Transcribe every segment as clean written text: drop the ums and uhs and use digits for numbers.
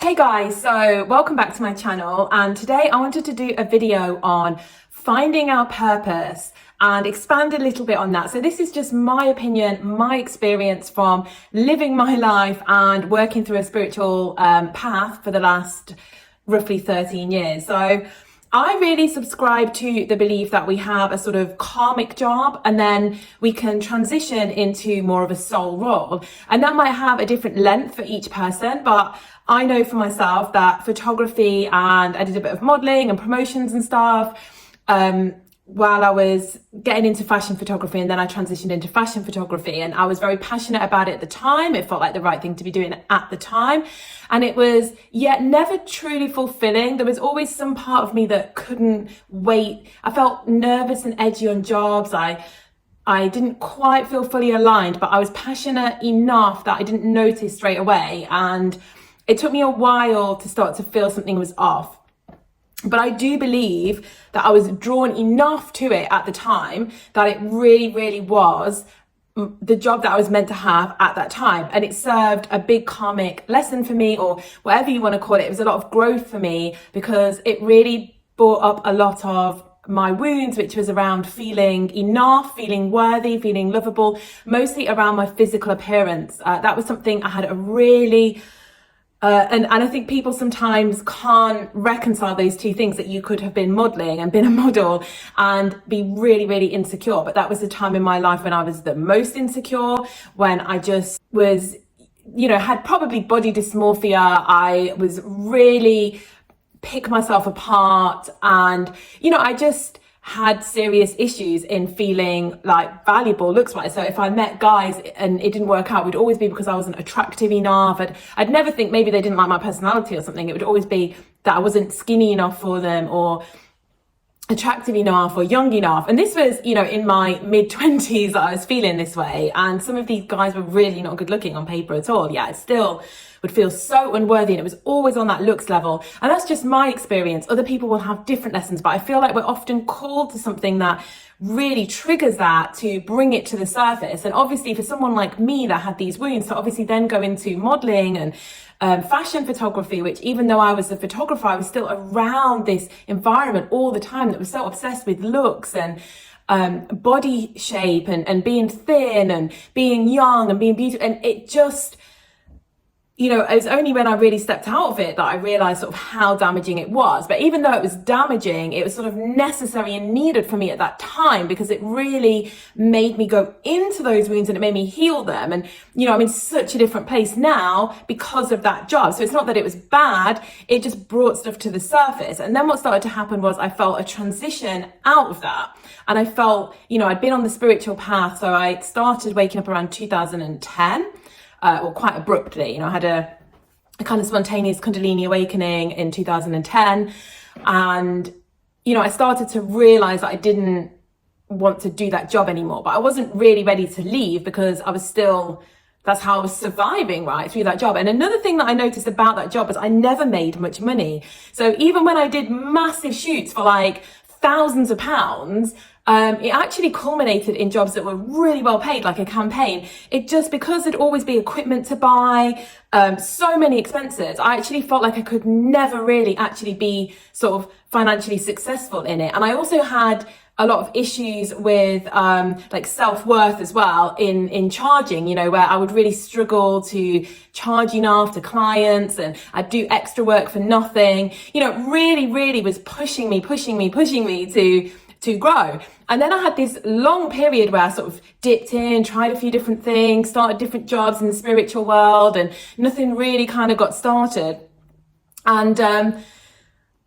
Hey guys, so welcome back to my channel, and today I wanted to do a video on finding our purpose and expand a little bit on that. So this is just my opinion, my experience from living my life and working through a spiritual path for the last roughly 13 years. So I really subscribe to the belief that we have a sort of karmic job and then we can transition into more of a soul role. And that might have a different length for each person, but I know for myself that photography, and I did a bit of modeling and promotions and stuff while I was getting into fashion photography, and then I transitioned into fashion photography, and I was very passionate about it at the time. It felt like the right thing to be doing at the time, and it was yet never truly fulfilling. There was always some part of me that couldn't wait. I felt nervous and edgy on jobs. I didn't quite feel fully aligned, but I was passionate enough that I didn't notice straight away, and it took me a while to start to feel something was off. But I do believe that I was drawn enough to it at the time that it really, really was the job that I was meant to have at that time. And it served a big karmic lesson for me, or whatever you want to call it. It was a lot of growth for me because it really brought up a lot of my wounds, which was around feeling enough, feeling worthy, feeling lovable, mostly around my physical appearance. That was something I had a really and I think people sometimes can't reconcile those two things, that you could have been modeling and been a model and be really, really insecure. But that was the time in my life when I was the most insecure, when I just was, had probably body dysmorphia. I was really pick myself apart, and, I just had serious issues in feeling like valuable looks wise. So if I met guys and it didn't work out, it would always be because I wasn't attractive enough. I'd never think maybe they didn't like my personality or something. It would always be that I wasn't skinny enough for them, or attractive enough, or young enough. And this was, in my mid-20s that I was feeling this way. And some of these guys were really not good looking on paper at all. Yeah, it still would feel so unworthy, and it was always on that looks level. And that's just my experience. Other people will have different lessons, but I feel like we're often called to something that really triggers that to bring it to the surface. And obviously for someone like me that had these wounds, to obviously then go into modeling and fashion photography, which, even though I was a photographer, I was still around this environment all the time that was so obsessed with looks and body shape and being thin and being young and being beautiful. And it just, it was only when I really stepped out of it that I realized sort of how damaging it was. But even though it was damaging, it was sort of necessary and needed for me at that time, because it really made me go into those wounds and it made me heal them. And, I'm in such a different place now because of that job. So it's not that it was bad, it just brought stuff to the surface. And then what started to happen was I felt a transition out of that. And I felt, I'd been on the spiritual path. So I started waking up around 2010. Or quite abruptly. I had a kind of spontaneous Kundalini awakening in 2010. And, I started to realize that I didn't want to do that job anymore, but I wasn't really ready to leave because I was still, that's how I was surviving right through that job. And another thing that I noticed about that job was I never made much money. So even when I did massive shoots for like thousands of pounds, it actually culminated in jobs that were really well paid, like a campaign. It just, because there'd always be equipment to buy, so many expenses, I actually felt like I could never really actually be sort of financially successful in it. And I also had a lot of issues with like self-worth as well in charging, where I would really struggle to charge enough to clients, and I'd do extra work for nothing. It really, really was pushing me to grow. And then I had this long period where I sort of dipped in, tried a few different things, started different jobs in the spiritual world, and nothing really kind of got started. And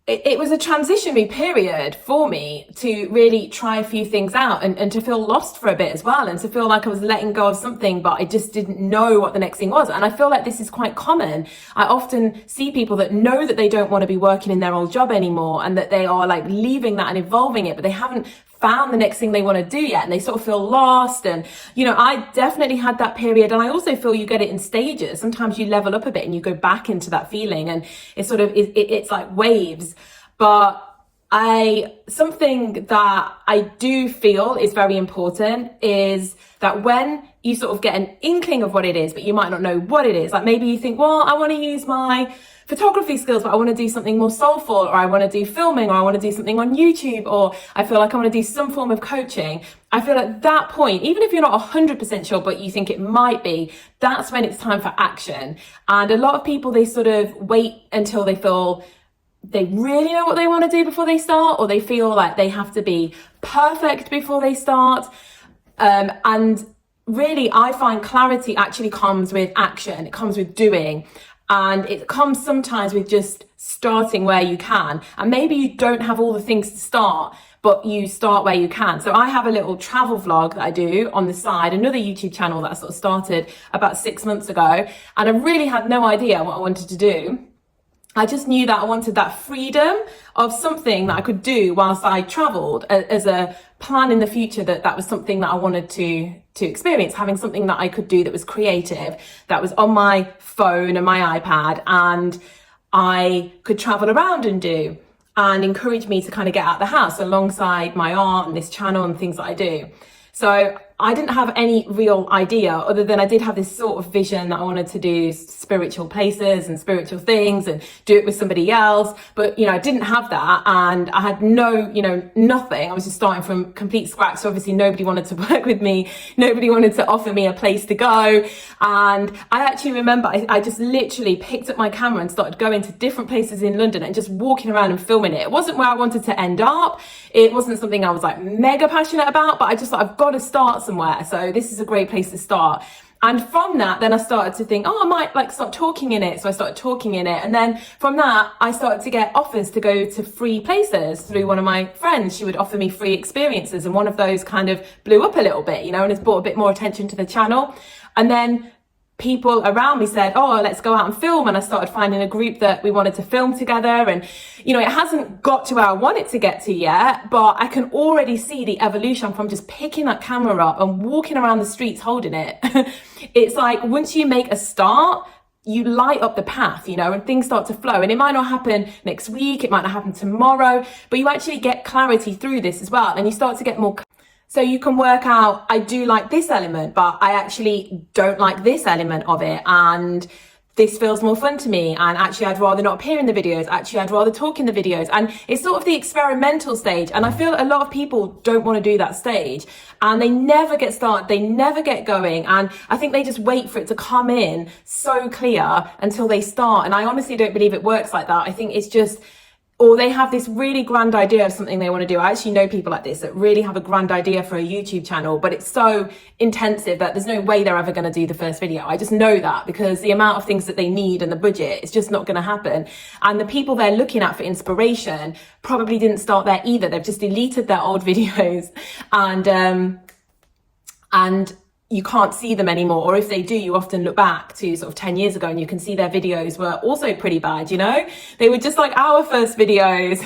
it was a transitionary period for me to really try a few things out and to feel lost for a bit as well, and to feel like I was letting go of something, but I just didn't know what the next thing was. And I feel like this is quite common. I often see people that know that they don't want to be working in their old job anymore, and that they are like leaving that and evolving it, but they haven't found the next thing they want to do yet, and they sort of feel lost. And I definitely had that period, and I also feel you get it in stages. Sometimes you level up a bit and you go back into that feeling, and it's sort of it's like waves. But something that I do feel is very important is that when you sort of get an inkling of what it is, but you might not know what it is. Like maybe you think, well, I want to use my photography skills, but I want to do something more soulful, or I want to do filming, or I want to do something on YouTube, or I feel like I want to do some form of coaching. I feel at that point, even if you're not 100% sure, but you think it might be, that's when it's time for action. And a lot of people, they sort of wait until they feel they really know what they want to do before they start, or they feel like they have to be perfect before they start. And really, I find clarity actually comes with action. It comes with doing. And it comes sometimes with just starting where you can. And maybe you don't have all the things to start, but you start where you can. So I have a little travel vlog that I do on the side, another YouTube channel that I sort of started about 6 months ago. And I really had no idea what I wanted to do. I just knew that I wanted that freedom of something that I could do whilst I travelled, as a plan in the future, that was something that I wanted to experience, having something that I could do that was creative, that was on my phone and my iPad, and I could travel around and do, and encourage me to kind of get out of the house alongside my art and this channel and things that I do. So I didn't have any real idea, other than I did have this sort of vision that I wanted to do spiritual places and spiritual things and do it with somebody else. But, I didn't have that, and I had no, nothing. I was just starting from complete scratch. So obviously nobody wanted to work with me. Nobody wanted to offer me a place to go. And I actually remember I just literally picked up my camera and started going to different places in London and just walking around and filming it. It wasn't where I wanted to end up. It wasn't something I was like mega passionate about, but I just thought, I've got to start somewhere. So this is a great place to start. And from that, then I started to think, I might start talking in it. So I started talking in it. And then from that, I started to get offers to go to free places through one of my friends. She would offer me free experiences. And one of those kind of blew up a little bit, and it's brought a bit more attention to the channel. And then people around me said, let's go out and film. And I started finding a group that we wanted to film together. And, it hasn't got to where I want it to get to yet, but I can already see the evolution from just picking that camera up and walking around the streets holding it. It's like, once you make a start, you light up the path, and things start to flow. And it might not happen next week, it might not happen tomorrow, but you actually get clarity through this as well. And you start to get more. So you can work out, I do like this element, but I actually don't like this element of it. And this feels more fun to me. And actually, I'd rather not appear in the videos. Actually, I'd rather talk in the videos. And it's sort of the experimental stage. And I feel a lot of people don't want to do that stage. And they never get started. They never get going. And I think they just wait for it to come in so clear until they start. And I honestly don't believe it works like that. I think it's just, or they have this really grand idea of something they want to do. I actually know people like this that really have a grand idea for a YouTube channel, but it's so intensive that there's no way they're ever going to do the first video. I just know that, because the amount of things that they need and the budget, it's just not going to happen. And the people they're looking at for inspiration probably didn't start there either. They've just deleted their old videos and you can't see them anymore. Or if they do, you often look back to sort of 10 years ago and you can see their videos were also pretty bad, They were just like our first videos.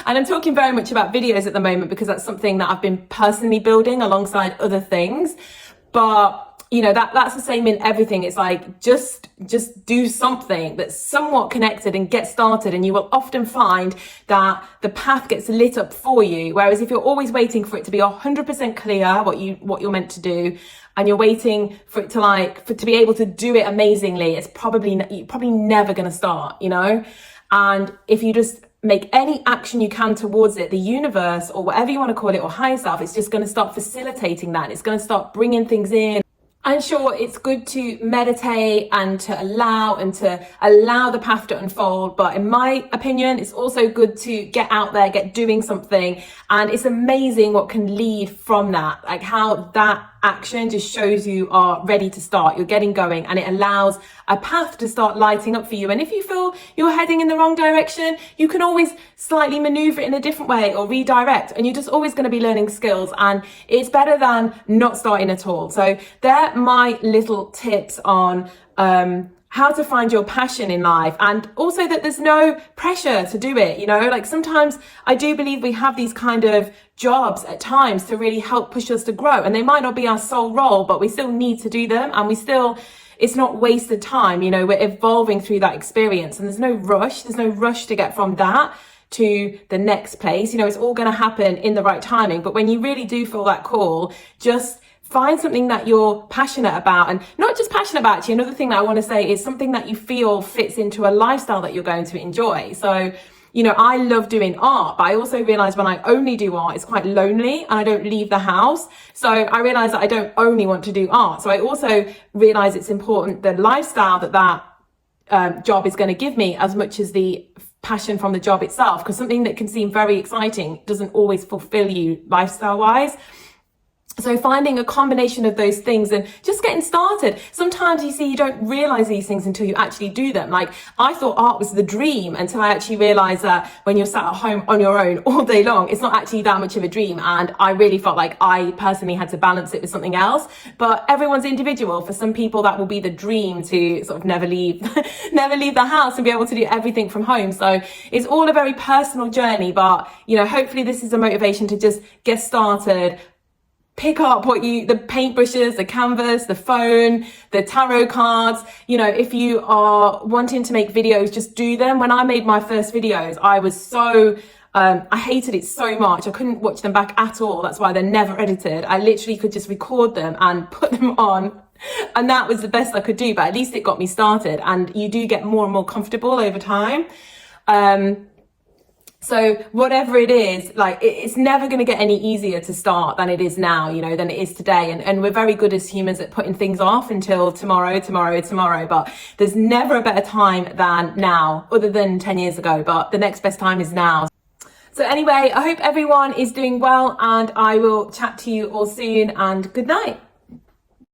And I'm talking very much about videos at the moment because that's something that I've been personally building alongside other things. But that's the same in everything. It's like, just do something that's somewhat connected and get started, and you will often find that the path gets lit up for you. Whereas if you're always waiting for it to be 100% clear what you're meant to do, and you're waiting for it to be able to do it amazingly, it's probably never going to start, And if you just make any action you can towards it, the universe, or whatever you want to call it, or higher self, it's just going to start facilitating that. It's going to start bringing things in. And sure, it's good to meditate and to allow the path to unfold. But in my opinion, it's also good to get out there, get doing something. And it's amazing what can lead from that, like how that action just shows you are ready to start, you're getting going, and it allows a path to start lighting up for you. And if you feel you're heading in the wrong direction, you can always slightly maneuver it in a different way or redirect, and you're just always going to be learning skills, and it's better than not starting at all. So they're my little tips on how to find your passion in life, and also that there's no pressure to do it. Like sometimes I do believe we have these kind of jobs at times to really help push us to grow, and they might not be our sole role, but we still need to do them, and it's not wasted time. We're evolving through that experience, and there's no rush to get from that to the next place. It's all going to happen in the right timing. But when you really do feel that call, just find something that you're passionate about, and not just passionate about. Actually, another thing that I want to say is something that you feel fits into a lifestyle that you're going to enjoy. So, you know, I love doing art, but I also realize when I only do art, it's quite lonely and I don't leave the house. So I realize that I don't only want to do art. So I also realize it's important, the lifestyle that job is going to give me, as much as the passion from the job itself, because something that can seem very exciting doesn't always fulfill you lifestyle wise. So finding a combination of those things and just getting started. Sometimes you don't realize these things until you actually do them. Like, I thought art was the dream until I actually realized that when you're sat at home on your own all day long, it's not actually that much of a dream. And I really felt like I personally had to balance it with something else. But everyone's individual. For some people, that will be the dream, to sort of never leave the house and be able to do everything from home. So it's all a very personal journey. But, you know, hopefully this is a motivation to just get started. Pick up the paintbrushes, the canvas, the phone, the tarot cards. You know, if you are wanting to make videos, just do them. When I made my first videos, I was I hated it so much. I couldn't watch them back at all. That's why they're never edited. I literally could just record them and put them on. And that was the best I could do, but at least it got me started. And you do get more and more comfortable over time. So whatever it is, like, it's never going to get any easier to start than it is now, you know, than it is today. And we're very good as humans at putting things off until tomorrow. But there's never a better time than now, other than 10 years ago. But the next best time is now. So anyway, I hope everyone is doing well, and I will chat to you all soon, and good night.